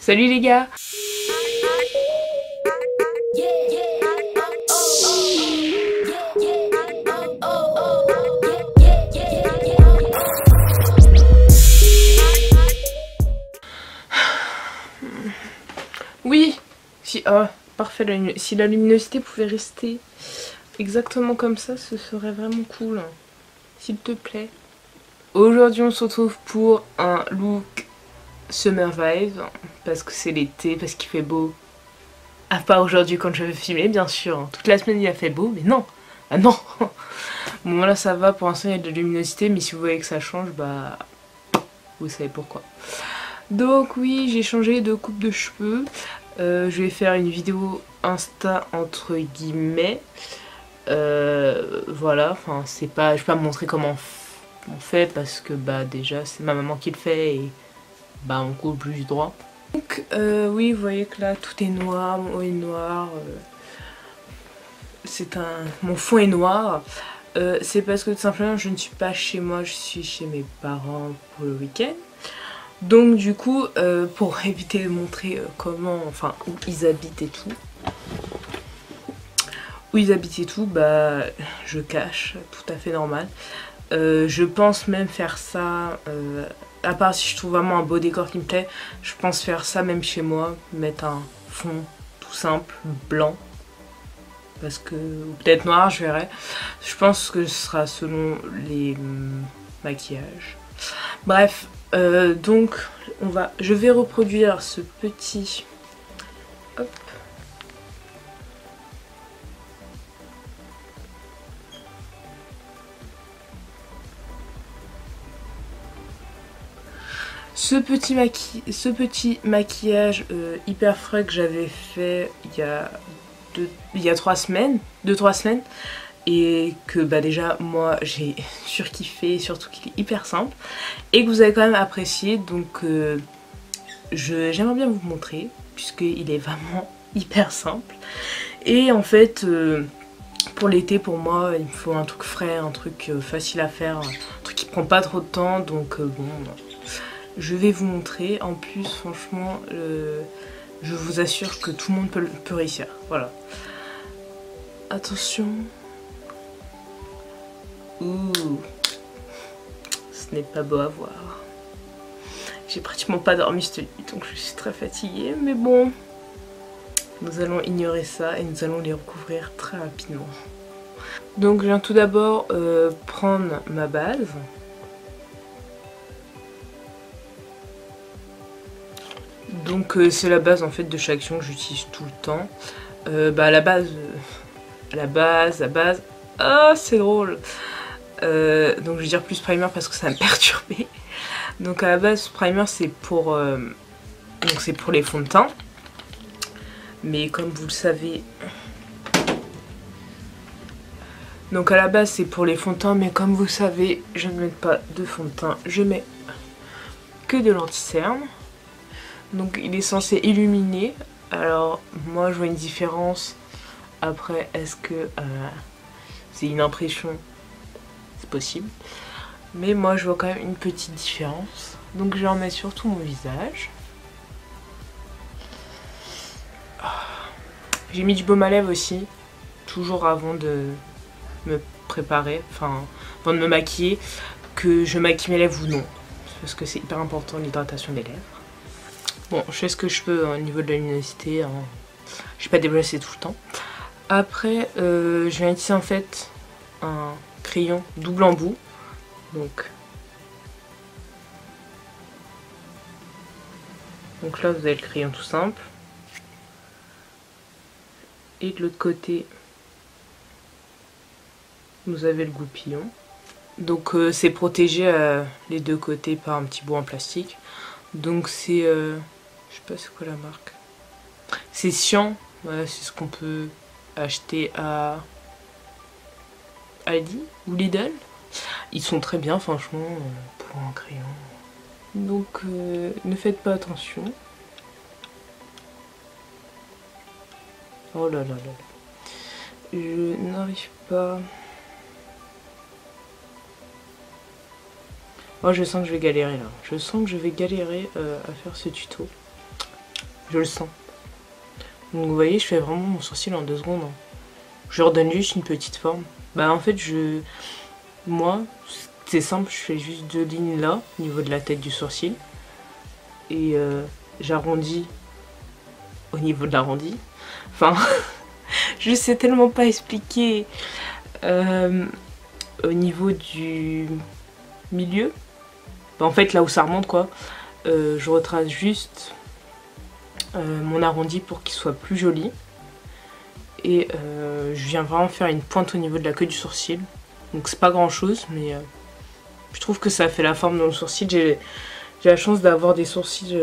Salut les gars! Oui! Si, parfait, si la luminosité pouvait rester exactement comme ça, ce serait vraiment cool. S'il te plaît. Aujourd'hui on se retrouve pour un look Summer Vibes, parce que c'est l'été, parce qu'il fait beau. À part aujourd'hui quand je vais filmer, bien sûr. Toute la semaine il a fait beau, mais non. Ah non. Bon là ça va, pour l'instant il y a de la luminosité, mais si vous voyez que ça change, bah vous savez pourquoi. Donc oui, j'ai changé de coupe de cheveux. Je vais faire une vidéo Insta entre guillemets. Voilà, enfin c'est pas, je vais pas me montrer comment on fait parce que bah déjà c'est ma maman qui le fait et bah on coupe plus droit. Donc oui, vous voyez que là tout est noir, mon haut est noir, mon fond est noir. C'est parce que tout simplement je ne suis pas chez moi, je suis chez mes parents pour le week-end. Donc du coup, pour éviter de montrer enfin où ils habitent et tout, bah je cache, tout à fait normal. Je pense même faire ça, à part si je trouve vraiment un beau décor qui me plaît, je pense faire ça même chez moi, mettre un fond tout simple, blanc, parce que, ou peut-être noir, je verrai. Je pense que ce sera selon les maquillages. Bref, donc je vais reproduire ce petit... Hop. Ce petit maquillage hyper frais que j'avais fait il y a 3 semaines, 2-3 semaines, et que bah déjà moi j'ai surkiffé, surtout qu'il est hyper simple et que vous avez quand même apprécié, donc j'aimerais bien vous montrer puisqu'il est vraiment hyper simple. Et en fait pour l'été, pour moi il me faut un truc frais, un truc facile à faire, un truc qui prend pas trop de temps, donc bon, je vais vous montrer. En plus franchement je vous assure que tout le monde peut réussir, voilà. Attention. Ouh, ce n'est pas beau à voir. J'ai pratiquement pas dormi cette nuit, donc je suis très fatiguée, mais bon, nous allons ignorer ça et nous allons les recouvrir très rapidement. Donc je viens tout d'abord prendre ma base. Donc c'est la base en fait de chaque action que j'utilise tout le temps. Bah la base, ah c'est drôle. Donc je vais dire plus primer parce que ça va me perturber. Donc à la base primer c'est pour les fonds de teint. Mais comme vous le savez, donc à la base c'est pour les fonds de teint, mais comme vous savez je ne mets pas de fond de teint, je mets que de l'anti-cerne. Donc il est censé illuminer. Alors moi je vois une différence. Après est-ce que c'est une impression? C'est possible. Mais moi je vois quand même une petite différence. Donc je vais en mettre sur tout mon visage. J'ai mis du baume à lèvres aussi. Toujours avant de me préparer. Enfin avant de me maquiller. Que je maquille mes lèvres ou non. Parce que c'est hyper important l'hydratation des lèvres. Bon, je fais ce que je peux au niveau de la luminosité, hein. Je vais pas déplacer tout le temps. Après, je viens utiliser en fait un crayon double embout. Donc là, vous avez le crayon tout simple. Et de l'autre côté, vous avez le goupillon. Donc c'est protégé les deux côtés par un petit bout en plastique. Donc c'est... je sais pas c'est quoi la marque. C'est Cyan, voilà, c'est ce qu'on peut acheter à Aldi ou Lidl. Ils sont très bien franchement pour un crayon. Donc ne faites pas attention. Oh là là là là. Je n'arrive pas... Oh, je sens que je vais galérer là. Je sens que je vais galérer à faire ce tuto. Je le sens. Donc vous voyez, je fais vraiment mon sourcil en 2 secondes. Hein. Je leur donne juste une petite forme. Bah en fait, moi, c'est simple, je fais juste 2 lignes là, au niveau de la tête du sourcil. Et j'arrondis au niveau de l'arrondi. Enfin, je sais tellement pas expliquer au niveau du milieu. Bah, en fait, là où ça remonte, quoi. Je retrace juste mon arrondi pour qu'il soit plus joli. Et je viens vraiment faire une pointe au niveau de la queue du sourcil. Donc c'est pas grand chose, mais je trouve que ça fait la forme dans le sourcil. J'ai la chance d'avoir des sourcils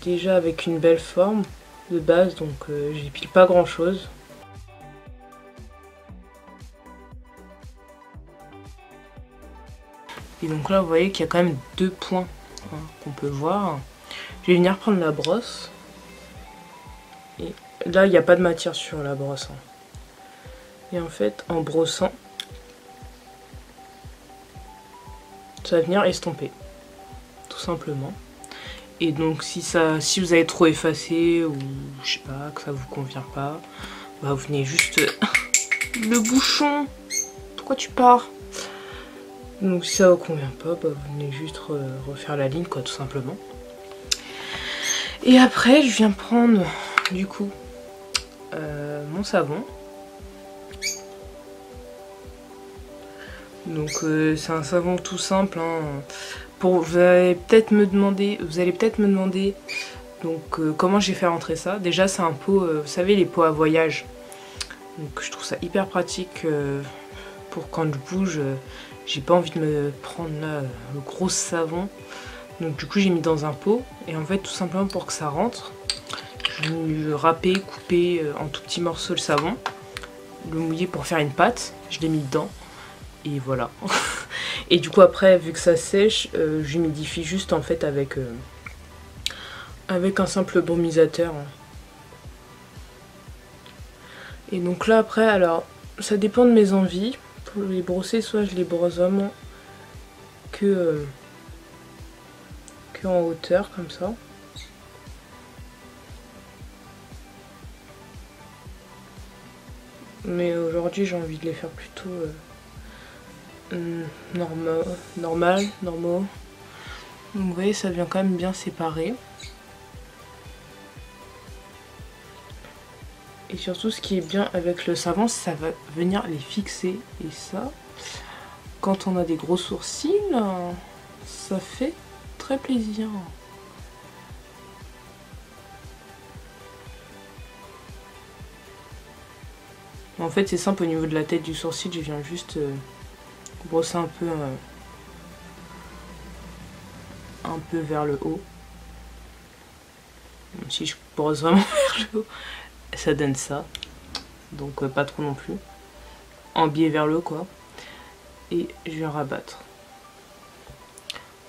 déjà avec une belle forme de base, donc j'épile pas grand chose. Et donc là vous voyez qu'il y a quand même 2 points hein, qu'on peut voir. Je vais venir prendre la brosse. Et là il n'y a pas de matière sur la brosse. Hein. Et en fait en brossant, ça va venir estomper. Tout simplement. Et donc si vous avez trop effacé ou je sais pas, que ça vous convient pas, bah vous venez juste... Le bouchon! Pourquoi tu pars? Donc si ça vous convient pas, bah vous venez juste refaire la ligne quoi, tout simplement. Et après je viens prendre du coup mon savon. Donc c'est un savon tout simple hein. Vous allez peut-être me demander donc comment j'ai fait rentrer ça. Déjà c'est un pot, vous savez les pots à voyage. Donc je trouve ça hyper pratique pour quand je bouge. J'ai pas envie de me prendre là le gros savon. Donc du coup j'ai mis dans un pot. Et en fait tout simplement pour que ça rentre, je râpais, coupé en tout petits morceaux le savon. Le mouiller pour faire une pâte. Je l'ai mis dedans. Et voilà. Et du coup après vu que ça sèche, j'humidifie juste en fait avec un simple brumisateur. Et donc là après, alors ça dépend de mes envies. Pour les brosser, soit je les brosse vraiment que en hauteur comme ça. Mais aujourd'hui j'ai envie de les faire plutôt normaux. Donc vous voyez ça vient quand même bien séparé. Et surtout ce qui est bien avec le savon, ça va venir les fixer. Et ça, quand on a des gros sourcils, ça fait très plaisir. En fait c'est simple, au niveau de la tête du sourcil, je viens juste brosser un peu vers le haut. Même si je brosse vraiment vers le haut, ça donne ça. Donc pas trop non plus. En biais vers le haut quoi. Et je viens rabattre.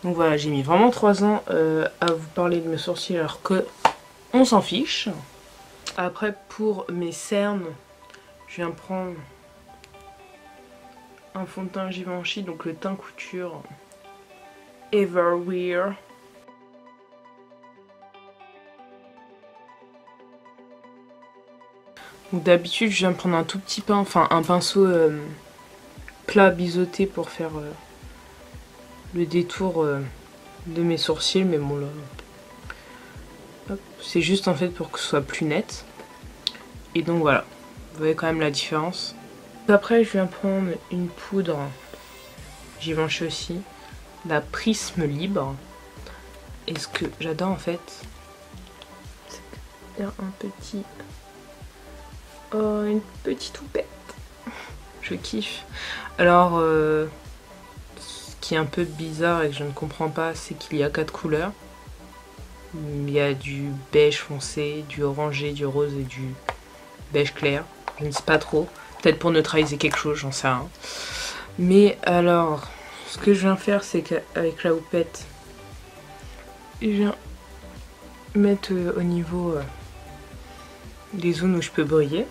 Donc voilà, j'ai mis vraiment 3 ans à vous parler de mes sourcils alors que on s'en fiche. Après pour mes cernes, je viens prendre un fond de teint Givenchy, donc le teint couture Everwear. D'habitude je viens prendre un tout petit un pinceau plat biseauté pour faire le détour de mes sourcils, mais bon là c'est juste en fait pour que ce soit plus net. Et donc voilà, vous voyez quand même la différence. Après je viens prendre une poudre Givenchy aussi, la Prisme Libre. Et ce que j'adore en fait, c'est qu'il y a une petite houppette. Je kiffe. Alors ce qui est un peu bizarre et que je ne comprends pas, c'est qu'il y a 4 couleurs. Il y a du beige foncé, du orangé, du rose et du beige clair. Je ne sais pas trop. Peut-être pour neutraliser quelque chose, j'en sais rien. Mais alors, ce que je viens faire, c'est qu'avec la houppette, je viens mettre au niveau des zones où je peux briller.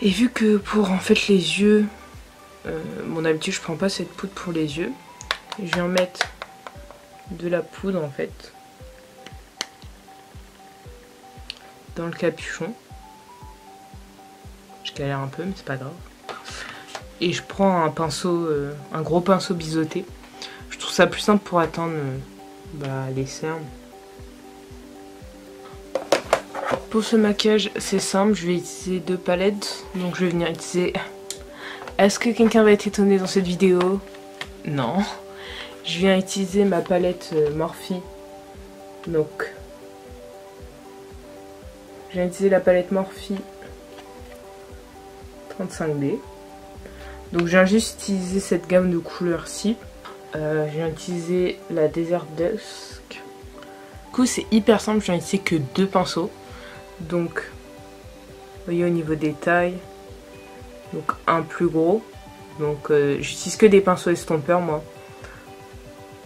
Et vu que pour en fait les yeux, d'habitude je prends pas cette poudre pour les yeux, je viens mettre de la poudre en fait dans le capuchon. Je galère un peu mais c'est pas grave. Et je prends un pinceau, un gros pinceau biseauté. Je trouve ça plus simple pour atteindre les cernes. Pour ce maquillage c'est simple, je vais utiliser 2 palettes. Donc je vais venir utiliser... Est-ce que quelqu'un va être étonné dans cette vidéo? Non. Je viens utiliser ma palette Morphe. Donc je viens utiliser la palette Morphe 35B. Donc je viens juste utiliser cette gamme de couleurs-ci. Je viens utiliser la Desert Dusk. Du coup c'est hyper simple, je viens utiliser que 2 pinceaux. Donc vous voyez au niveau des tailles. Donc un plus gros. Donc j'utilise que des pinceaux estompeurs moi.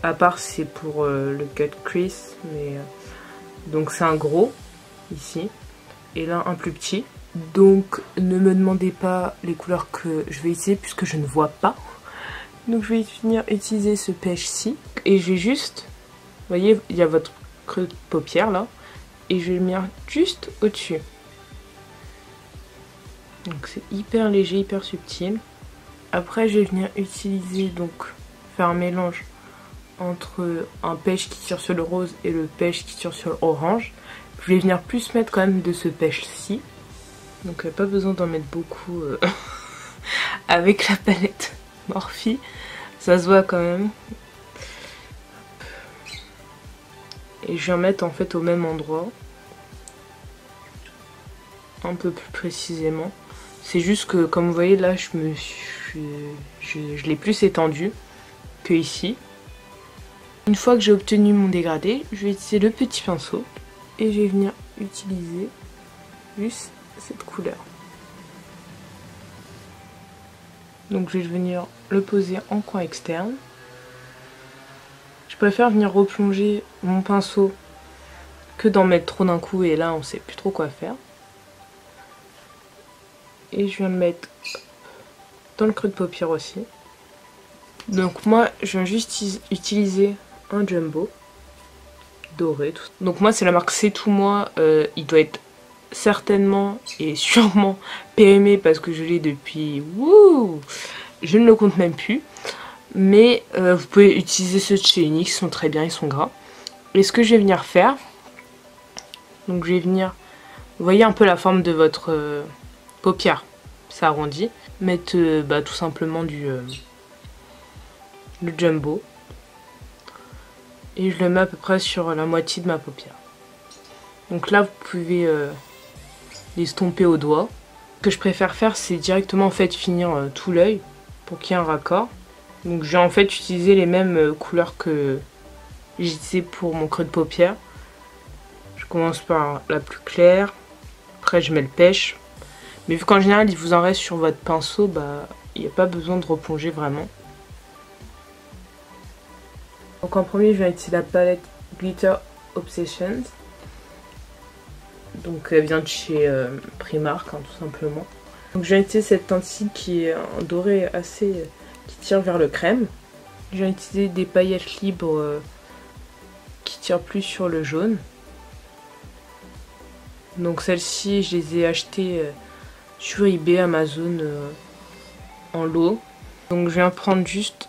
À part c'est pour le cut crease. Mais donc c'est un gros ici. Et là un plus petit. Donc ne me demandez pas les couleurs que je vais utiliser puisque je ne vois pas. Donc je vais venir utiliser ce pêche-ci. Et je vais juste, vous voyez, il y a votre creux de paupière là. Et je vais le mettre juste au-dessus. Donc c'est hyper léger, hyper subtil. Après je vais venir utiliser, donc faire un mélange entre un pêche qui tire sur le rose et le pêche qui tire sur l'orange. Je vais venir plus mettre quand même de ce pêche-ci. Donc il n'y a pas besoin d'en mettre beaucoup avec la palette Morphe. Ça se voit quand même. Et je vais en mettre en fait au même endroit. Un peu plus précisément. C'est juste que comme vous voyez là je l'ai plus étendu que ici. Une fois que j'ai obtenu mon dégradé, je vais utiliser le petit pinceau. Et je vais venir utiliser juste cette couleur. Donc je vais venir le poser en coin externe. Je préfère venir replonger mon pinceau que d'en mettre trop d'un coup et là on sait plus trop quoi faire. Et je viens le mettre dans le creux de paupière aussi. Donc moi je viens juste utiliser un jumbo doré. Donc moi c'est la marque C'est Tout Moi. Il doit être certainement et sûrement périmé parce que je l'ai depuis... Wouh, je ne le compte même plus. Mais vous pouvez utiliser ceux de chez Unix, ils sont très bien, ils sont gras. Et ce que je vais venir faire, donc je vais venir, vous voyez un peu la forme de votre paupière, ça arrondit. Mettre tout simplement le jumbo. Et je le mets à peu près sur la moitié de ma paupière. Donc là vous pouvez l'estomper au doigt. Ce que je préfère faire c'est directement en fait finir tout l'œil pour qu'il y ait un raccord. Donc je vais en fait utiliser les mêmes couleurs que j'ai utilisées pour mon creux de paupière. Je commence par la plus claire, après je mets le pêche. Mais vu qu'en général il vous en reste sur votre pinceau, il n'y a pas besoin de replonger vraiment. Donc en premier je vais utiliser la palette Glitter Obsessions. Donc elle vient de chez Primark tout simplement. Donc je vais utiliser cette teinte-ci qui est en doré assez... qui tire vers le crème. Je vais utiliser des paillettes libres qui tirent plus sur le jaune. Donc celles-ci je les ai achetées sur eBay, Amazon en lot. Donc je viens prendre juste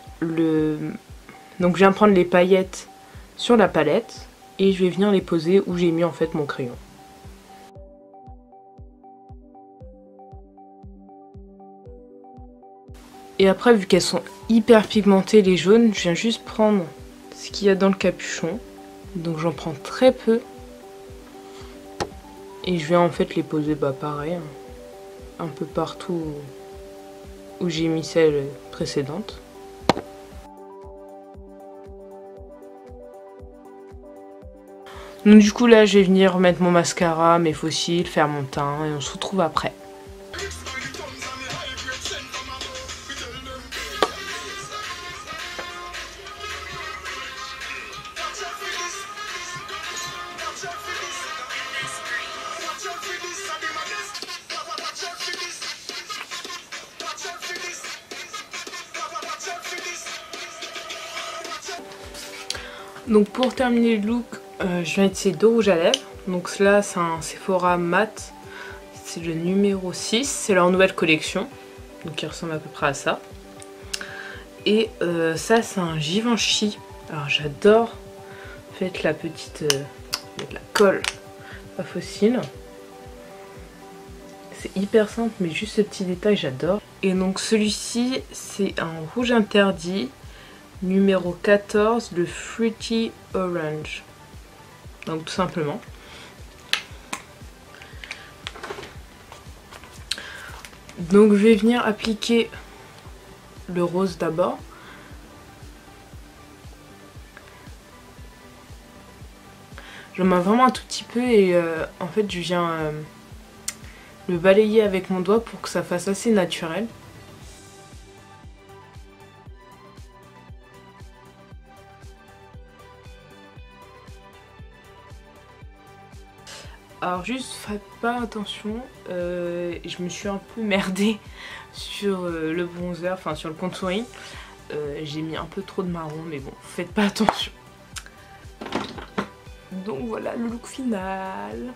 donc je viens prendre les paillettes sur la palette et je vais venir les poser où j'ai mis en fait mon crayon. Et après, vu qu'elles sont hyper pigmentées les jaunes, je viens juste prendre ce qu'il y a dans le capuchon. Donc j'en prends très peu. Et je vais en fait les poser pareil, un peu partout où j'ai mis celle précédente. Donc du coup là je vais venir remettre mon mascara, mes faux cils, faire mon teint et on se retrouve après. Donc pour terminer le look, je viens utiliser deux rouges à lèvres. Donc cela c'est un Sephora Matte, c'est le numéro 6, c'est leur nouvelle collection. Donc il ressemble à peu près à ça. Et ça c'est un Givenchy. Alors j'adore en fait la petite de la colle pas fossile. C'est hyper simple mais juste ce petit détail j'adore. Et donc celui-ci c'est un rouge interdit numéro 14, le Fruity Orange. Donc tout simplement. Donc je vais venir appliquer le rose d'abord. Je le mets vraiment un tout petit peu et en fait je viens le balayer avec mon doigt pour que ça fasse assez naturel. Alors juste faites pas attention, je me suis un peu merdée sur le bronzer, enfin sur le contouring. J'ai mis un peu trop de marron mais bon, faites pas attention. Donc voilà le look final.